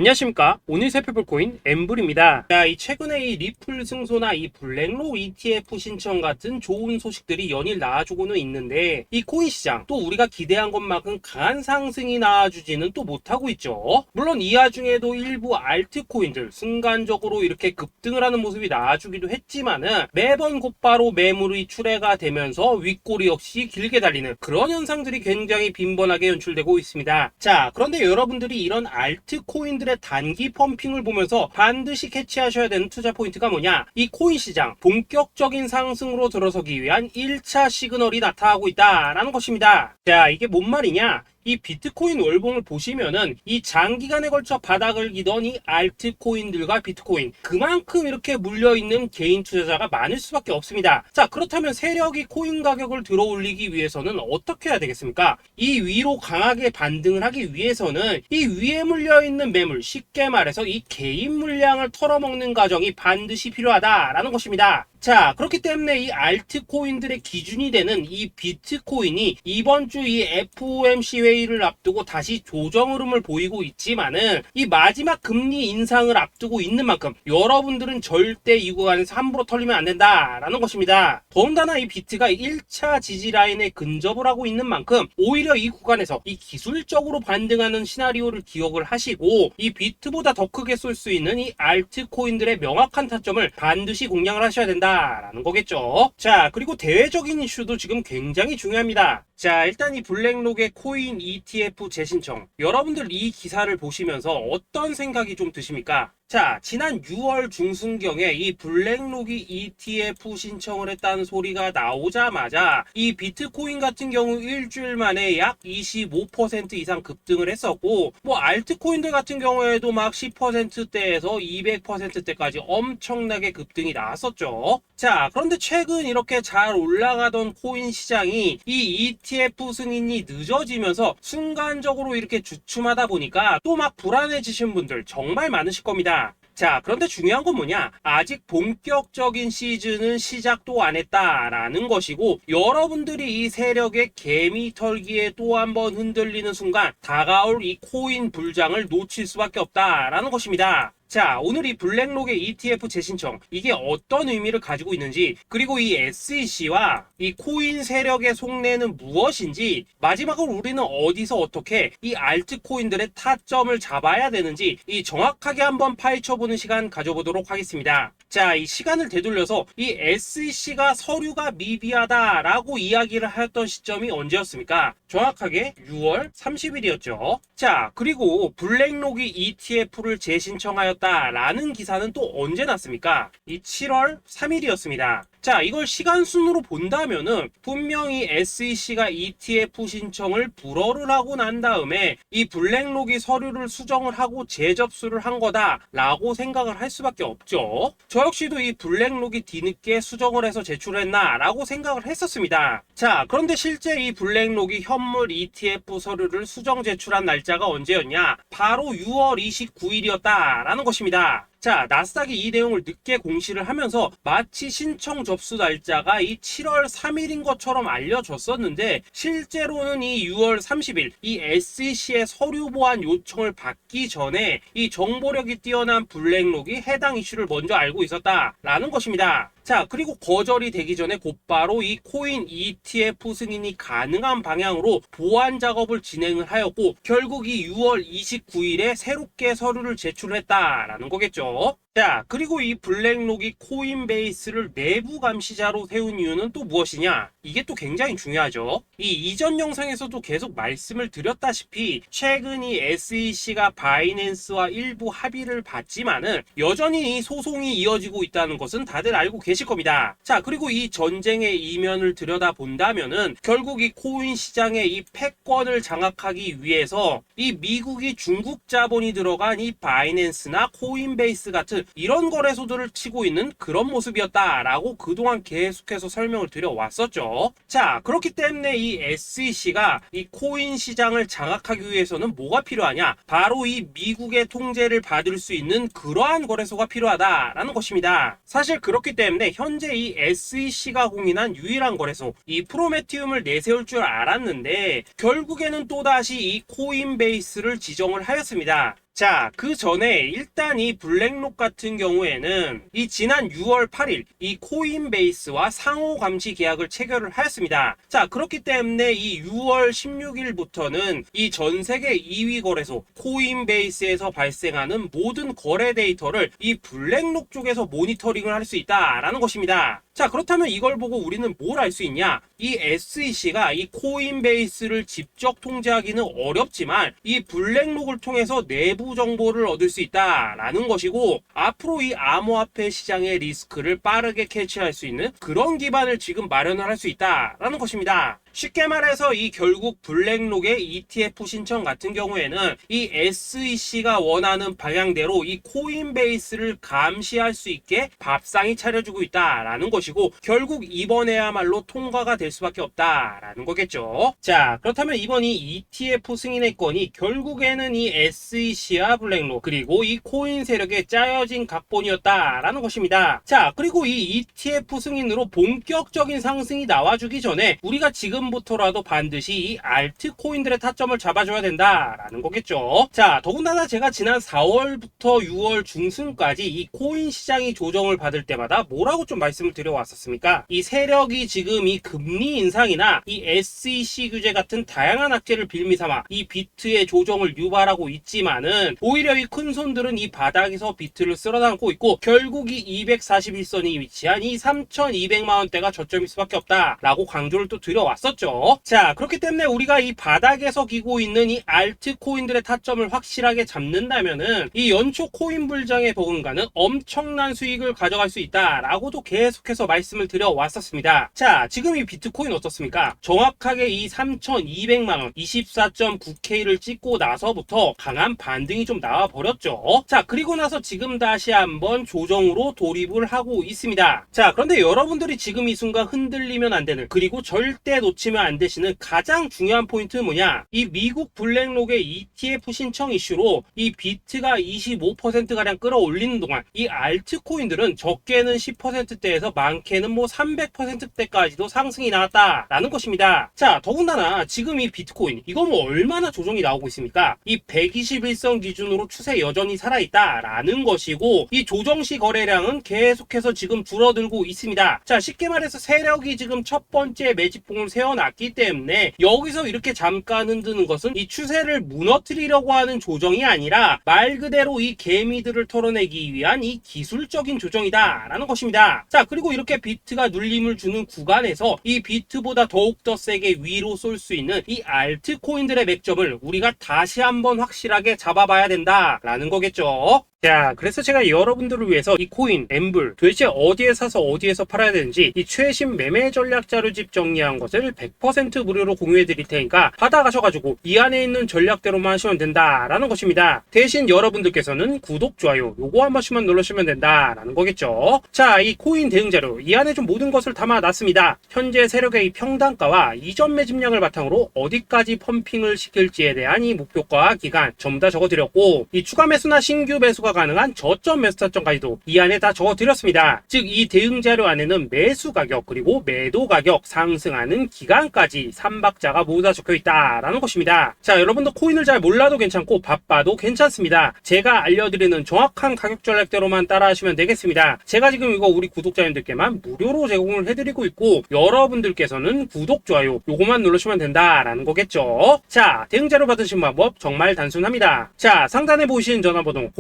안녕하십니까. 오늘 살펴볼 코인 엠블입니다. 자, 이 최근에 이 리플 승소나 이 블랙록 ETF 신청 같은 좋은 소식들이 연일 나와주고는 있는데 이 코인 시장 또 우리가 기대한 것만큼 강한 상승이 나와주지는 또 못하고 있죠. 물론 이 와중에도 일부 알트코인들 순간적으로 이렇게 급등을 하는 모습이 나와주기도 했지만은 매번 곧바로 매물이 출회가 되면서 윗꼬리 역시 길게 달리는 그런 현상들이 굉장히 빈번하게 연출되고 있습니다. 자, 그런데 여러분들이 이런 알트코인들의 단기 펌핑을 보면서 반드시 캐치하셔야 되는 투자 포인트가 뭐냐? 이 코인 시장 본격적인 상승으로 들어서기 위한 1차 시그널이 나타나고 있다라는 것입니다. 자, 이게 뭔 말이냐? 이 비트코인 월봉을 보시면은 이 장기간에 걸쳐 바닥을 기던 이 알트코인들과 비트코인 그만큼 이렇게 물려있는 개인 투자자가 많을 수밖에 없습니다. 자, 그렇다면 세력이 코인 가격을 들어 올리기 위해서는 어떻게 해야 되겠습니까? 이 위로 강하게 반등을 하기 위해서는 이 위에 물려있는 매물, 쉽게 말해서 이 개인 물량을 털어먹는 과정이 반드시 필요하다라는 것입니다. 자, 그렇기 때문에 이 알트코인들의 기준이 되는 이 비트코인이 이번 주 이 FOMC 회의를 앞두고 다시 조정 흐름을 보이고 있지만은 이 마지막 금리 인상을 앞두고 있는 만큼 여러분들은 절대 이 구간에서 함부로 털리면 안 된다라는 것입니다. 더군다나 이 비트가 1차 지지 라인에 근접을 하고 있는 만큼 오히려 이 구간에서 이 기술적으로 반등하는 시나리오를 기억을 하시고 이 비트보다 더 크게 쏠 수 있는 이 알트코인들의 명확한 타점을 반드시 공략을 하셔야 된다 라는 거겠죠. 자, 그리고 대외적인 이슈도 지금 굉장히 중요합니다. 자, 일단 이 블랙록의 코인 ETF 재신청, 여러분들 이 기사를 보시면서 어떤 생각이 좀 드십니까? 자, 지난 6월 중순경에 이 블랙록이 ETF 신청을 했다는 소리가 나오자마자 이 비트코인 같은 경우 일주일 만에 약 25% 이상 급등을 했었고, 뭐 알트코인들 같은 경우에도 막 10%대에서 200%대까지 엄청나게 급등이 나왔었죠. 자, 그런데 최근 이렇게 잘 올라가던 코인 시장이 이 ETF 승인이 늦어지면서 순간적으로 이렇게 주춤하다 보니까 또 막 불안해지신 분들 정말 많으실 겁니다. 자, 그런데 중요한 건 뭐냐? 아직 본격적인 시즌은 시작도 안 했다라는 것이고, 여러분들이 이 세력의 개미 털기에 또 한 번 흔들리는 순간 다가올 이 코인 불장을 놓칠 수밖에 없다라는 것입니다. 자, 오늘 이 블랙록의 ETF 재신청, 이게 어떤 의미를 가지고 있는지, 그리고 이 SEC와 이 코인 세력의 속내는 무엇인지, 마지막으로 우리는 어디서 어떻게 이 알트코인들의 타점을 잡아야 되는지 이 정확하게 한번 파헤쳐보는 시간 가져보도록 하겠습니다. 자, 이 시간을 되돌려서 이 SEC가 서류가 미비하다라고 이야기를 하였던 시점이 언제였습니까? 정확하게 6월 30일이었죠. 자, 그리고 블랙록이 ETF를 재신청하였다라는 기사는 또 언제 났습니까? 이 7월 3일이었습니다. 자, 이걸 시간순으로 본다면은 분명히 SEC가 ETF 신청을 불허를 하고 난 다음에 이 블랙록이 서류를 수정을 하고 재접수를 한 거다라고 생각을 할 수밖에 없죠. 저 역시도 이 블랙록이 뒤늦게 수정을 해서 제출했나 라고 생각을 했었습니다. 자, 그런데 실제 이 블랙록이 현물 ETF 서류를 수정 제출한 날짜가 언제였냐? 바로 6월 29일이었다라는 것입니다. 자, 나스닥이 이 내용을 늦게 공시를 하면서 마치 신청 접수 날짜가 이 7월 3일인 것처럼 알려졌었는데, 실제로는 이 6월 30일 이 SEC의 서류 보완 요청을 받기 전에 이 정보력이 뛰어난 블랙록이 해당 이슈를 먼저 알고 있었다라는 것입니다. 자, 그리고 거절이 되기 전에 곧바로 이 코인 ETF 승인이 가능한 방향으로 보완 작업을 진행을 하였고, 결국 이 6월 29일에 새롭게 서류를 제출했다라는 거겠죠. 자, 그리고 이 블랙록이 코인베이스를 내부 감시자로 세운 이유는 또 무엇이냐? 이게 또 굉장히 중요하죠. 이 이전 영상에서도 계속 말씀을 드렸다시피 최근 이 SEC가 바이낸스와 일부 합의를 봤지만은 여전히 이 소송이 이어지고 있다는 것은 다들 알고 계실 겁니다. 자, 그리고 이 전쟁의 이면을 들여다본다면은 결국 이 코인 시장의 이 패권을 장악하기 위해서 이 미국이 중국 자본이 들어간 이 바이낸스나 코인베이스 같은 이런 거래소들을 치고 있는 그런 모습이었다라고 그동안 계속해서 설명을 드려왔었죠. 자, 그렇기 때문에 이 SEC가 이 코인 시장을 장악하기 위해서는 뭐가 필요하냐? 바로 이 미국의 통제를 받을 수 있는 그러한 거래소가 필요하다라는 것입니다. 사실 그렇기 때문에 현재 이 SEC가 공인한 유일한 거래소, 이 프로메티움을 내세울 줄 알았는데 결국에는 또다시 이 코인베이스를 지정을 하였습니다. 자, 그 전에 일단 이 블랙록 같은 경우에는 이 지난 6월 8일 이 코인베이스와 상호 감시 계약을 체결을 하였습니다. 자, 그렇기 때문에 이 6월 16일부터는 이 전 세계 2위 거래소 코인베이스에서 발생하는 모든 거래 데이터를 이 블랙록 쪽에서 모니터링을 할 수 있다라는 것입니다. 자, 그렇다면 이걸 보고 우리는 뭘 알 수 있냐? 이 SEC가 이 코인베이스를 직접 통제하기는 어렵지만 이 블랙록을 통해서 내부 정보를 얻을 수 있다라는 것이고, 앞으로 이 암호화폐 시장의 리스크를 빠르게 캐치할 수 있는 그런 기반을 지금 마련을 할 수 있다라는 것입니다. 쉽게 말해서 이 결국 블랙록의 ETF 신청 같은 경우에는 이 SEC가 원하는 방향대로 이 코인베이스를 감시할 수 있게 밥상이 차려주고 있다라는 것이고, 결국 이번에야말로 통과가 될 수밖에 없다라는 거겠죠. 자, 그렇다면 이번 이 ETF 승인의 건이 결국에는 이 SEC와 블랙록 그리고 이 코인 세력에 짜여진 각본이었다라는 것입니다. 자, 그리고 이 ETF 승인으로 본격적인 상승이 나와주기 전에 우리가 지금부터라도 반드시 이 알트코인들의 타점을 잡아줘야 된다라는 거겠죠. 자, 더군다나 제가 지난 4월부터 6월 중순까지 이 코인 시장이 조정을 받을 때마다 뭐라고 좀 말씀을 드려왔었습니까? 이 세력이 지금 이 금리 인상이나 이 SEC 규제 같은 다양한 악재를 빌미삼아 이 비트의 조정을 유발하고 있지만은, 오히려 이 큰손들은 이 바닥에서 비트를 쓸어담고 있고 결국 이 241선이 위치한 이 3,200만원대가 저점일 수밖에 없다라고 강조를 또 드려왔었죠. 자, 그렇기 때문에 우리가 이 바닥에서 기고 있는 이 알트코인들의 타점을 확실하게 잡는다면은 이 연초 코인 불장의 버금가는 엄청난 수익을 가져갈 수 있다라고도 계속해서 말씀을 드려왔었습니다. 자, 지금 이 비트코인 어떻습니까? 정확하게 이 3,200만원 24.9K를 찍고 나서부터 강한 반등이 좀 나와버렸죠. 자, 그리고 나서 지금 다시 한번 조정으로 돌입을 하고 있습니다. 자, 그런데 여러분들이 지금 이 순간 흔들리면 안 되는, 그리고 절대 놓치면 안 되시는 가장 중요한 포인트는 뭐냐? 이 미국 블랙록의 ETF 신청 이슈로 이 비트가 25%가량 끌어올리는 동안 이 알트코인들은 적게는 10%대에서 많게는 뭐 300%대까지도 상승이 나왔다라는 것입니다. 자, 더군다나 지금 이 비트코인 이거 뭐 얼마나 조정이 나오고 있습니까? 이 121선 기준으로 추세 여전히 살아있다라는 것이고, 이 조정시 거래량은 계속해서 지금 줄어들고 있습니다. 자, 쉽게 말해서 세력이 지금 첫 번째 매집봉을 세워놨기 때문에 여기서 이렇게 잠깐 흔드는 것은 이 추세를 무너뜨리려고 하는 조정이 아니라 말 그대로 이 개미들을 털어내기 위한 이 기술적인 조정이다라는 것입니다. 자, 그리고 이렇게 비트가 눌림을 주는 구간에서 이 비트보다 더욱더 세게 위로 쏠 수 있는 이 알트코인들의 맥점을 우리가 다시 한번 확실하게 잡아봐야 된다라는 거겠죠. 자, 그래서 제가 여러분들을 위해서 이 코인, 엠블 도대체 어디에 사서 어디에서 팔아야 되는지 이 최신 매매 전략 자료집 정리한 것을 100% 무료로 공유해 드릴 테니까 받아가셔가지고 이 안에 있는 전략대로만 하시면 된다라는 것입니다. 대신 여러분들께서는 구독, 좋아요 요거 한 번씩만 눌러주시면 된다라는 거겠죠. 자, 이 코인 대응 자료 이 안에 좀 모든 것을 담아놨습니다. 현재 세력의 이 평단가와 이전 매집량을 바탕으로 어디까지 펌핑을 시킬지에 대한 이 목표가 기간 전부 다 적어드렸고, 이 추가 매수나 신규 매수가 가능한 저점 매수 타점까지도 이 안에 다 적어드렸습니다. 즉 이 대응 자료 안에는 매수 가격 그리고 매도 가격, 상승하는 기간까지 3박자가 모두 다 적혀있다라는 것입니다. 자, 여러분도 코인을 잘 몰라도 괜찮고 바빠도 괜찮습니다. 제가 알려드리는 정확한 가격 전략대로만 따라하시면 되겠습니다. 제가 지금 이거 우리 구독자님들께만 무료로 제공을 해드리고 있고, 여러분들께서는 구독, 좋아요 요거만 누르시면 된다라는 거겠죠. 자, 대응 자료 받으신 방법 정말 단순합니다. 자, 상단에 보이시는 전화번호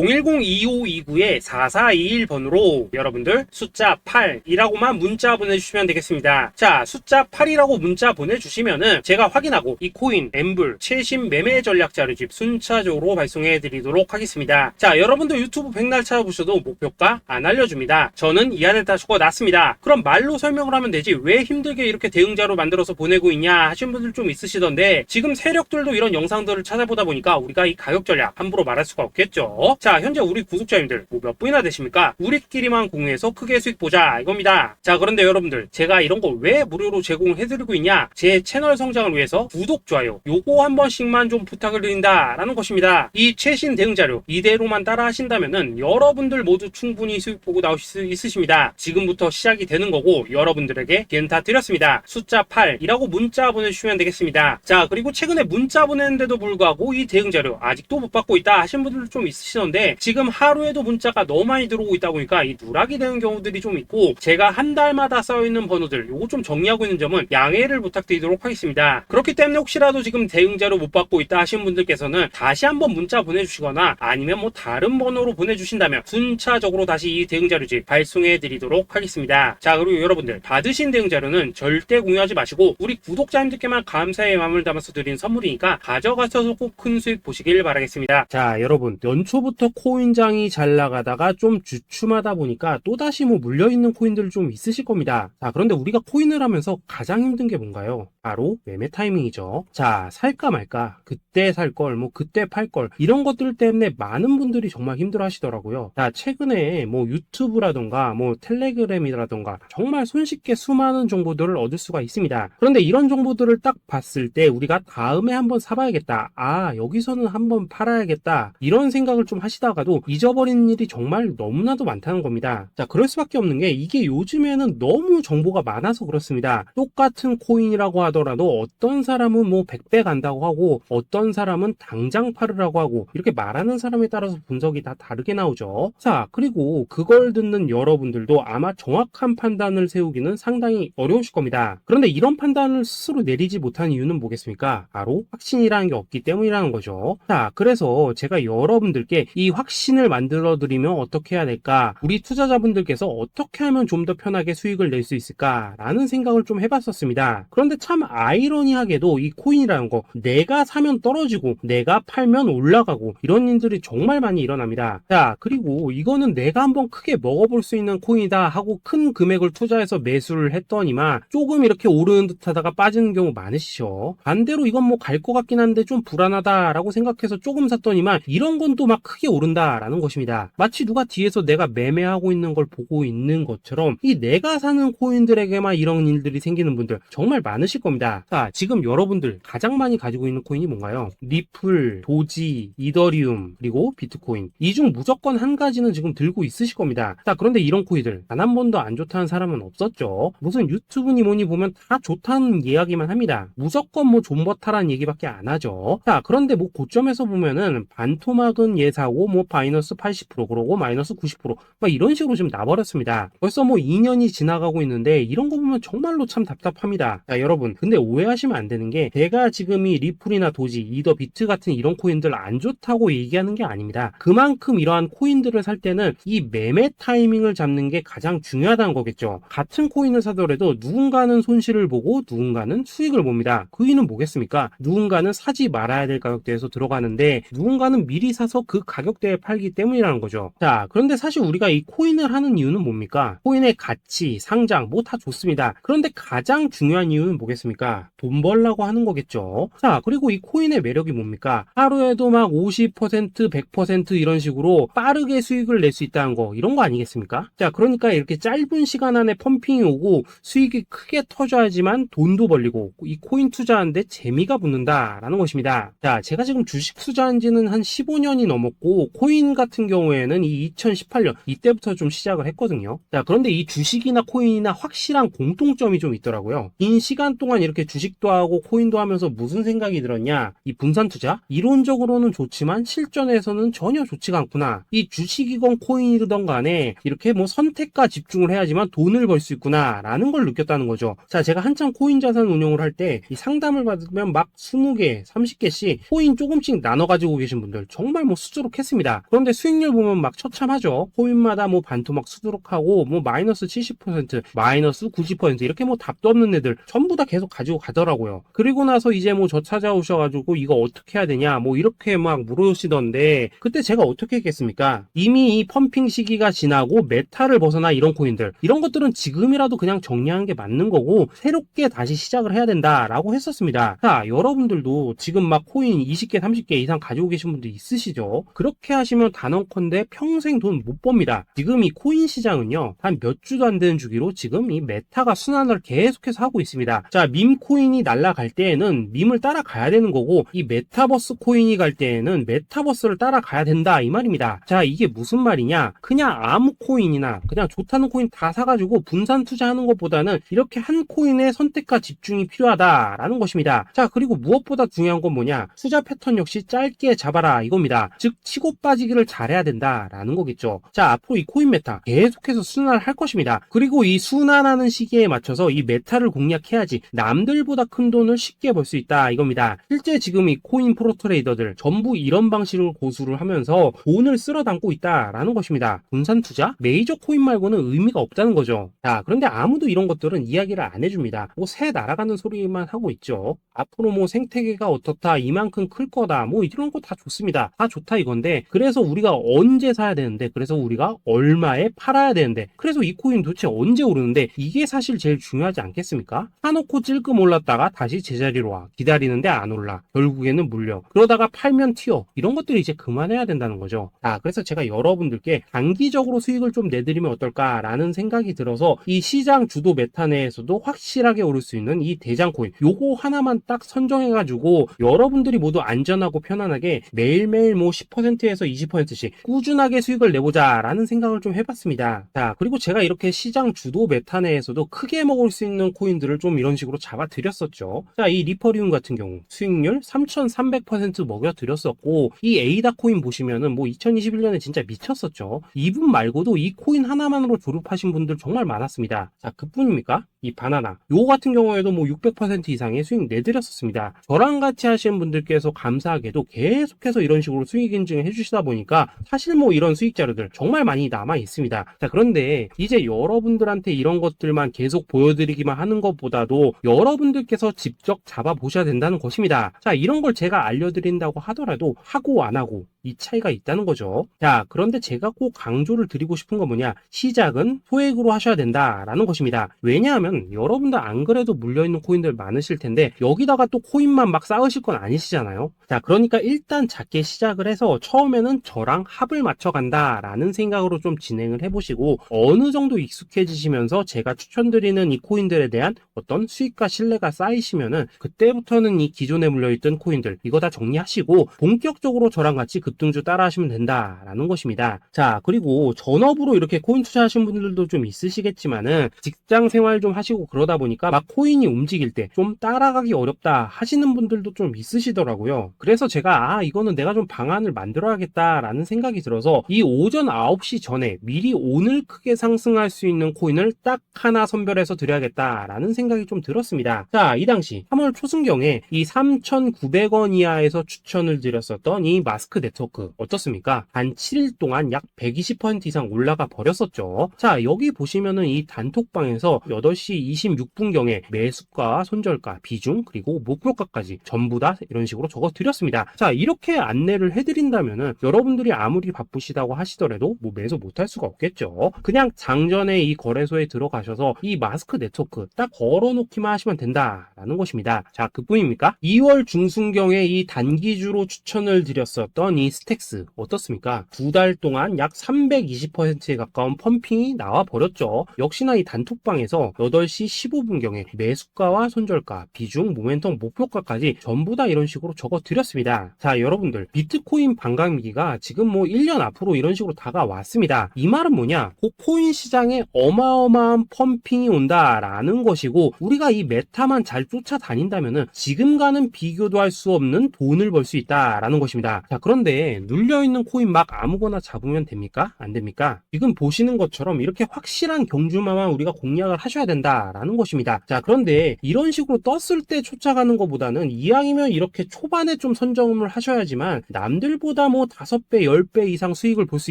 010-2529-4421번으로 여러분들 숫자 8이라고만 문자 보내주시면 되겠습니다. 자, 숫자 8이라고 문자 보내주시면은 제가 확인하고 이 코인, 엠블 최신 매매 전략 자료집 순차적으로 발송해 드리도록 하겠습니다. 자, 여러분들 유튜브 백날 찾아보셔도 목표가 안 알려줍니다. 저는 이 안에 다 적어놨습니다. 그럼 말로 설명을 하면 되지 왜 힘들게 이렇게 대응 자료 만들어서 보내고 있냐 하신 분들 좀 있으시던데, 지금 세력들도 이런 영상들을 찾아보다 보니까 우리가 이 가격 전략 함부로 말할 수가 없겠죠. 자, 현재 우리 구독자님들 뭐 몇 분이나 되십니까? 우리끼리만 공유해서 크게 수익 보자 이겁니다. 자, 그런데 여러분들 제가 이런 거 왜 무료로 제공해드리고 있냐? 제 채널 성장을 위해서 구독, 좋아요 요거 한 번씩만 좀 부탁을 드린다 라는 것입니다. 이 최신 대응 자료 이대로만 따라 하신다면은 여러분들 모두 충분히 수익 보고 나오실 수 있으십니다. 지금부터 시작이 되는 거고 여러분들에게 기회는 다 드렸습니다. 숫자 8이라고 문자 보내주시면 되겠습니다. 자, 그리고 최근에 문자 보냈는데도 불구하고 이 대응 자료 아직도 못 받고 있다 하신 분들도 좀 있으시던데, 지금 하루에도 문자가 너무 많이 들어오고 있다 보니까 이 누락이 되는 경우들이 좀 있고, 제가 한 달마다 쌓여있는 번호들 요거 좀 정리하고 있는 점은 양해를 부탁드리도록 하겠습니다. 그렇기 때문에 혹시라도 지금 대응 자료 못 받고 있다 하신 분들께서는 다시 한번 문자 보내주시거나 아니면 뭐 다른 번호로 보내주신다면 순차적으로 다시 이 대응 자료지 발송해 드리도록 하겠습니다. 자, 그리고 여러분들 받으신 대응 자료는 절대 공유하지 마시고 우리 구독자님들께만 감사의 마음을 담아서 드린 선물이니까 가져가셔서 꼭 큰 수익 보시길 바라겠습니다. 자, 여러분 연초부터 코인장이 잘 나가다가 좀 주춤하다 보니까 또다시 뭐 물려있는 코인들 좀 있으실 겁니다. 자, 그런데 우리가 코인을 하면서 가장 힘든 게 뭔가요? 바로 매매 타이밍이죠. 자, 살까 말까, 그때 살 걸, 뭐 그때 팔 걸, 이런 것들 때문에 많은 분들이 정말 힘들어 하시더라고요. 자, 최근에 뭐 유튜브라던가 뭐 텔레그램이라던가 정말 손쉽게 수많은 정보들을 얻을 수가 있습니다. 그런데 이런 정보들을 딱 봤을 때 우리가 다음에 한번 사봐야겠다, 아 여기서는 한번 팔아야겠다, 이런 생각을 좀 하시다가도 잊어버리는 일이 정말 너무나도 많다는 겁니다. 자, 그럴 수밖에 없는 게 이게 요즘에는 너무 정보가 많아서 그렇습니다. 똑같은 코인이라고 하더라도 어떤 사람은 뭐 100배 간다고 하고 어떤 사람은 당장 팔으라고 하고, 이렇게 말하는 사람에 따라서 분석이 다 다르게 나오죠. 자, 그리고 그걸 듣는 여러분들도 아마 정확한 판단을 세우기는 상당히 어려우실 겁니다. 그런데 이런 판단을 스스로 내리지 못하는 이유는 뭐겠습니까? 바로 확신이라는 게 없기 때문이라는 거죠. 자, 그래서 제가 여러분들께 이 확신을 만들어 드리면 어떻게 해야 될까, 우리 투자자분들께서 어떻게 하면 좀 더 편하게 수익을 낼 수 있을까 라는 생각을 좀 해봤었습니다. 그런데 참 아이러니하게도 이 코인이라는 거, 내가 사면 떨어지고 내가 팔면 올라가고 이런 일들이 정말 많이 일어납니다. 자, 그리고 이거는 내가 한번 크게 먹어볼 수 있는 코인이다 하고 큰 금액을 투자해서 매수를 했더니만 조금 이렇게 오르는 듯 하다가 빠지는 경우 많으시죠. 반대로 이건 뭐 갈 것 같긴 한데 좀 불안하다라고 생각해서 조금 샀더니만 이런 건 또 막 크게 오른다라는 것입니다. 마치 누가 뒤에서 내가 매매하고 있는 걸 보고 있는 것처럼 이 내가 사는 코인들에게만 이런 일들이 생기는 분들 정말 많으실 겁니다. 자, 지금 여러분들 가장 많이 가지고 있는 코인이 뭔가요? 리플, 도지, 이더리움, 그리고 비트코인. 이 중 무조건 한 가지는 지금 들고 있으실 겁니다. 자, 그런데 이런 코인들 단 한 번도 안 좋다는 사람은 없었죠. 무슨 유튜브니 뭐니 보면 다 좋다는 이야기만 합니다. 무조건 뭐 존버타라는 얘기밖에 안 하죠. 자, 그런데 뭐 고점에서 보면은 반토막은 예사고 뭐 마이너스 80% 그러고 마이너스 90% 막 이런 식으로 지금 나버렸습니다. 벌써 뭐 2년이 지나가고 있는데 이런 거 보면 정말로 참 답답합니다. 자, 여러분 근데 오해하시면 안 되는 게, 제가 지금 이 리플이나 도지, 이더, 비트 같은 이런 코인들 안 좋다고 얘기하는 게 아닙니다. 그만큼 이러한 코인들을 살 때는 이 매매 타이밍을 잡는 게 가장 중요하다는 거겠죠. 같은 코인을 사더라도 누군가는 손실을 보고 누군가는 수익을 봅니다. 그 이유는 뭐겠습니까? 누군가는 사지 말아야 될 가격대에서 들어가는데 누군가는 미리 사서 그 가격대에 팔기 때문이라는 거죠. 자, 그런데 사실 우리가 이 코인을 하는 이유는 뭡니까? 코인의 가치, 상장 뭐 다 좋습니다. 그런데 가장 중요한 이유는 뭐겠습니까? 돈 벌라고 하는 거겠죠. 자, 그리고 이 코인의 매력이 뭡니까? 하루에도 막 50%, 100% 이런 식으로 빠르게 수익을 낼 수 있다는 거, 이런 거 아니겠습니까? 자, 그러니까 이렇게 짧은 시간 안에 펌핑이 오고 수익이 크게 터져야지만 돈도 벌리고 이 코인 투자하는데 재미가 붙는다라는 것입니다. 자, 제가 지금 주식 투자한 지는 한 15년이 넘었고 코인 같은 경우에는 이 2018년 이때부터 좀 시작을 했거든요. 자, 그런데 이 주식이나 코인이나 확실한 공통점이 좀 있더라고요. 긴 시간 동안 이렇게 주식도 하고 코인도 하면서 무슨 생각이 들었냐? 이 분산 투자? 이론적으로는 좋지만 실전에서는 전혀 좋지가 않구나. 이 주식이건 코인이든 간에 이렇게 뭐 선택과 집중을 해야지만 돈을 벌 수 있구나 라는 걸 느꼈다는 거죠. 자, 제가 한참 코인 자산 운용을 할 때 이 상담을 받으면 막 20개, 30개씩 코인 조금씩 나눠 가지고 계신 분들 정말 뭐 수두룩했습니다. 그런데 수익률 보면 막 처참하죠. 코인마다 뭐 반토막 수두룩하고 뭐 마이너스 70%, 마이너스 90% 이렇게 뭐 답도 없는 애들 전부 다 계속 가지고 가더라고요. 그리고 나서 이제 뭐 저 찾아오셔가지고 이거 어떻게 해야 되냐 뭐 이렇게 막 물으시던데, 그때 제가 어떻게 했겠습니까? 이미 이 펌핑 시기가 지나고 메타를 벗어나 이런 코인들, 이런 것들은 지금이라도 그냥 정리하는 게 맞는 거고 새롭게 다시 시작을 해야 된다라고 했었습니다. 자, 여러분들도 지금 막 코인 20개, 30개 이상 가지고 계신 분들 있으시죠? 그렇게 하시는 하시면 단언컨대 평생 돈 못 법니다. 지금 이 코인 시장은요, 한 몇 주도 안 되는 주기로 지금 이 메타가 순환을 계속해서 하고 있습니다. 자, 밈 코인이 날아갈 때에는 밈을 따라가야 되는 거고, 이 메타버스 코인이 갈 때에는 메타버스를 따라가야 된다 이 말입니다. 자, 이게 무슨 말이냐? 그냥 아무 코인이나 그냥 좋다는 코인 다 사가지고 분산 투자하는 것보다는 이렇게 한 코인의 선택과 집중이 필요하다라는 것입니다. 자, 그리고 무엇보다 중요한 건 뭐냐? 투자 패턴 역시 짧게 잡아라 이겁니다. 즉 치고 빠지기를 잘해야 된다라는 거겠죠. 자, 앞으로 이 코인 메타 계속해서 순환을 할 것입니다. 그리고 이 순환하는 시기에 맞춰서 이 메타를 공략해야지 남들보다 큰 돈을 쉽게 벌 수 있다 이겁니다. 실제 지금 이 코인 프로 트레이더들 전부 이런 방식을 고수를 하면서 돈을 쓸어 담고 있다라는 것입니다. 분산 투자? 메이저 코인 말고는 의미가 없다는 거죠. 자, 그런데 아무도 이런 것들은 이야기를 안 해줍니다. 뭐 새 날아가는 소리만 하고 있죠. 앞으로 뭐 생태계가 어떻다, 이만큼 클 거다, 뭐 이런 거 다 좋습니다. 다 좋다 이건데, 그래서 우리가 언제 사야 되는데, 그래서 우리가 얼마에 팔아야 되는데, 그래서 이 코인 도대체 언제 오르는데, 이게 사실 제일 중요하지 않겠습니까? 사놓고 찔끔 올랐다가 다시 제자리로 와. 기다리는데 안 올라. 결국에는 물려. 그러다가 팔면 튀어. 이런 것들이 이제 그만해야 된다는 거죠. 자, 그래서 제가 여러분들께 단기적으로 수익을 좀 내드리면 어떨까라는 생각이 들어서 이 시장 주도 메타 내에서도 확실하게 오를 수 있는 이 대장 코인, 요거 하나만 딱 선정해가지고 여러분들이 모두 안전하고 편안하게 매일매일 뭐 10%에서 20%씩 꾸준하게 수익을 내보자라는 생각을 좀 해봤습니다. 자, 그리고 제가 이렇게 시장 주도 메타 내에서도 크게 먹을 수 있는 코인들을 좀 이런 식으로 잡아드렸었죠. 자, 이 리퍼리움 같은 경우 수익률 3,300% 먹여드렸었고, 이 에이다 코인 보시면은 뭐 2021년에 진짜 미쳤었죠. 이분 말고도 이 코인 하나만으로 졸업하신 분들 정말 많았습니다. 자, 그뿐입니까? 이 바나나 요거 같은 경우에도 뭐 600% 이상의 수익 내드렸었습니다. 저랑 같이 하시는 분들께서 감사하게도 계속해서 이런 식으로 수익 인증을 해주시다 보니까 사실 뭐 이런 수익 자료들 정말 많이 남아 있습니다. 자, 그런데 이제 여러분들한테 이런 것들만 계속 보여드리기만 하는 것보다도 여러분들께서 직접 잡아보셔야 된다는 것입니다. 자, 이런 걸 제가 알려드린다고 하더라도 하고 안 하고 이 차이가 있다는 거죠. 자, 그런데 제가 꼭 강조를 드리고 싶은 건 뭐냐? 시작은 소액으로 하셔야 된다라는 것입니다. 왜냐하면 여러분들 안 그래도 물려있는 코인들 많으실 텐데 여기다가 또 코인만 막 쌓으실 건 아니시잖아요. 자, 그러니까 일단 작게 시작을 해서 처음에는 저랑 합을 맞춰 간다라는 생각으로 좀 진행을 해보시고, 어느 정도 익숙해지시면서 제가 추천드리는 이 코인들에 대한 어떤 수익과 신뢰가 쌓이시면은 그때부터는 이 기존에 물려있던 코인들 이거 다 정리하시고 본격적으로 저랑 같이 급등주 따라 하시면 된다라는 것입니다. 자, 그리고 전업으로 이렇게 코인 투자하시는 분들도 좀 있으시겠지만은 직장 생활 좀 하시고 그러다 보니까 막 코인이 움직일 때 좀 따라가기 어렵다 하시는 분들도 좀 있으시더라고요. 그래서 제가 이거는 내가 좀 방안을 만들어야겠다라는 생각이 들어서 이 오전 9시 전에 미리 오늘 크게 상승할 수 있는 코인을 딱 하나 선별해서 드려야겠다라는 생각이 좀 들었습니다. 자, 이 당시 3월 초순경에 이 3,900원 이하에서 추천을 드렸었던 이 마스크 네트워크 어떻습니까? 단 7일 동안 약 120% 이상 올라가 버렸었죠. 자, 여기 보시면은 이 단톡방에서 8시 26분경에 매수가, 손절가, 비중, 그리고 목표가까지 전부 다 이런 식으로 적어 드렸습니다. 자, 이렇게 안내를 해드린다면은 여러분들이 아무리 바쁘시다고 하시더라도 뭐 매수 못할 수가 없겠죠. 그냥 장전에 이 거래소에 들어가셔서 이 마스크 네트워크 딱 걸어놓기만 하시면 된다라는 것입니다. 자, 그뿐입니까? 2월 중순경에 이 단기주로 추천을 드렸었던 이 스택스 어떻습니까? 2달 동안 약 320%에 가까운 펌핑이 나와 버렸죠. 역시나 이 단톡방에서 8시 15분경에 매수가와 손절가, 비중, 모멘텀, 목표가까지 전부 다 이런 식으로 적어 드렸습니다. 자, 여러분들 비트코인 반감기가 지금 뭐 1년 앞으로 이런 식으로 다가왔습니다. 이 말은 뭐냐? 그 코인 시장에 어마어마한 펌핑이 온다라는 것이고, 우리가 이 메타만 잘 쫓아다닌다면은 지금과는 비교도 할 수 없는 돈을 벌 수 있다라는 것입니다. 자, 그런데 눌려있는 코인 막 아무거나 잡으면 됩니까? 안 됩니까? 지금 보시는 것처럼 이렇게 확실한 경주마만 우리가 공략을 하셔야 된다라는 것입니다. 자, 그런데 이런 식으로 떴을 때 쫓아가는 것보다는 이왕이면 이렇게 초반에 좀 선점을 하셔야지만 남들보다 뭐 5배, 10배 이상 수익을 볼 수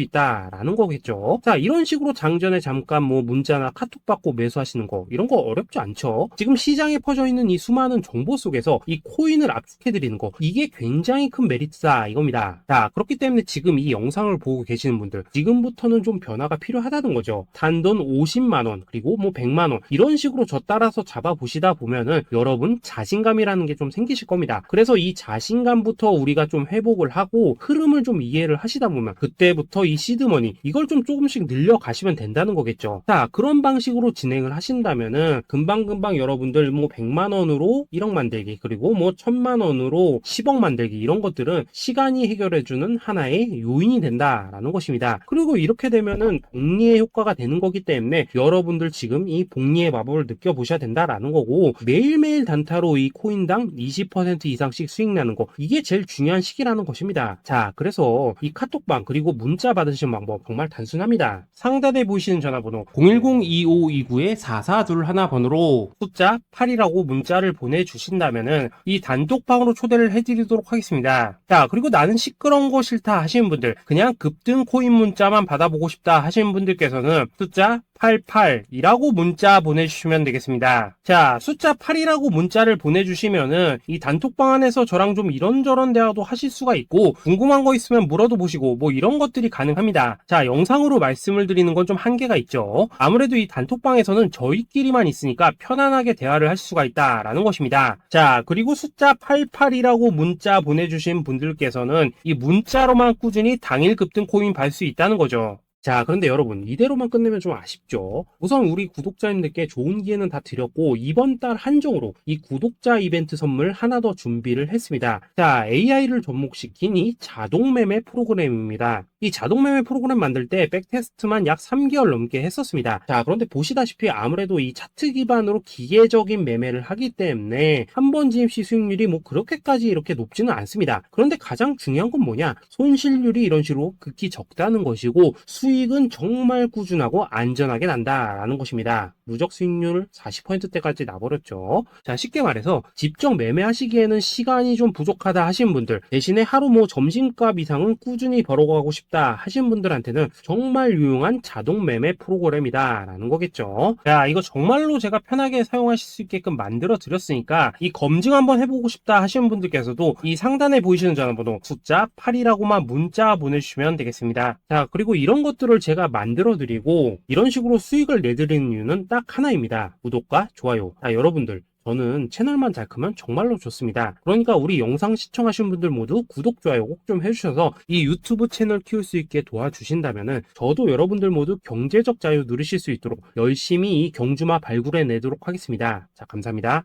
있다라는 거겠죠. 자, 이런 식으로 장전에 잠깐 뭐 문자나 카톡 받고 매수하시는 거 이런 거 어렵지 않죠. 지금 시장에 퍼져 있는 이 수많은 정보 속에서 이 코인을 압축해 드리는 거, 이게 굉장히 큰 메리트다 이겁니다. 자, 자, 그렇기 때문에 지금 이 영상을 보고 계시는 분들, 지금부터는 좀 변화가 필요하다는 거죠. 단돈 50만원, 그리고 뭐 100만원, 이런 식으로 저 따라서 잡아보시다 보면은 여러분 자신감이라는 게 좀 생기실 겁니다. 그래서 이 자신감부터 우리가 좀 회복을 하고 흐름을 좀 이해를 하시다 보면 그때부터 이 시드머니, 이걸 좀 조금씩 늘려가시면 된다는 거겠죠. 자, 그런 방식으로 진행을 하신다면은 금방금방 여러분들 뭐 100만원으로 1억 만들기, 그리고 뭐 1000만원으로 10억 만들기, 이런 것들은 시간이 해결해주는 하나의 요인이 된다라는 것입니다. 그리고 이렇게 되면은 복리의 효과가 되는 거기 때문에 여러분들 지금 이 복리의 마법을 느껴보셔야 된다라는 거고, 매일매일 단타로 이 코인당 20% 이상씩 수익 나는 거, 이게 제일 중요한 시기라는 것입니다. 자, 그래서 이 카톡방 그리고 문자 받으시는 방법 정말 단순합니다. 상단에 보이시는 전화번호 010-2529-4421 번호로 숫자 8이라고 문자를 보내주신다면은 이 단톡방으로 초대를 해드리도록 하겠습니다. 자, 그리고 나는 시끄러운 거 싫다 하시는 분들, 그냥 급등 코인 문자만 받아보고 싶다 하시는 분들께서는 숫자 88이라고 문자 보내주시면 되겠습니다. 자, 숫자 8이라고 문자를 보내주시면은 이 단톡방 안에서 저랑 좀 이런저런 대화도 하실 수가 있고, 궁금한 거 있으면 물어도 보시고 뭐 이런 것들이 가능합니다. 자, 영상으로 말씀을 드리는 건 좀 한계가 있죠. 아무래도 이 단톡방에서는 저희끼리만 있으니까 편안하게 대화를 할 수가 있다라는 것입니다. 자, 그리고 숫자 88이라고 문자 보내주신 분들께서는 이 문자로만 꾸준히 당일 급등 코인 받을 수 있다는 거죠. 자, 그런데 여러분, 이대로만 끝내면 좀 아쉽죠. 우선 우리 구독자님들께 좋은 기회는 다 드렸고, 이번 달 한정으로 이 구독자 이벤트 선물 하나 더 준비를 했습니다. 자, AI를 접목시킨 이 자동 매매 프로그램입니다. 이 자동 매매 프로그램 만들 때 백테스트만 약 3개월 넘게 했었습니다. 자, 그런데 보시다시피 아무래도 이 차트 기반으로 기계적인 매매를 하기 때문에 한 번 GMC 수익률이 뭐 그렇게까지 이렇게 높지는 않습니다. 그런데 가장 중요한 건 뭐냐? 손실률이 이런 식으로 극히 적다는 것이고, 수익은 정말 꾸준하고 안전하게 난다라는 것입니다. 누적 수익률 40%대까지 나버렸죠. 자, 쉽게 말해서 직접 매매하시기에는 시간이 좀 부족하다 하신 분들, 대신에 하루 뭐 점심값 이상은 꾸준히 벌어가고 싶다 하신 분들한테는 정말 유용한 자동 매매 프로그램이다 라는 거겠죠. 자, 이거 정말로 제가 편하게 사용하실 수 있게끔 만들어 드렸으니까 이 검증 한번 해보고 싶다 하시는 분들께서도 이 상단에 보이시는 전화번호 숫자 8이라고만 문자 보내주시면 되겠습니다. 자, 그리고 이런 것들을 제가 만들어 드리고 이런 식으로 수익을 내드리는 이유는 딱 하나입니다. 구독과 좋아요. 자, 여러분들, 저는 채널만 잘 크면 정말로 좋습니다. 그러니까 우리 영상 시청하신 분들 모두 구독, 좋아요 꼭 좀 해주셔서 이 유튜브 채널 키울 수 있게 도와주신다면은 저도 여러분들 모두 경제적 자유 누리실 수 있도록 열심히 이 경주마 발굴해 내도록 하겠습니다. 자, 감사합니다.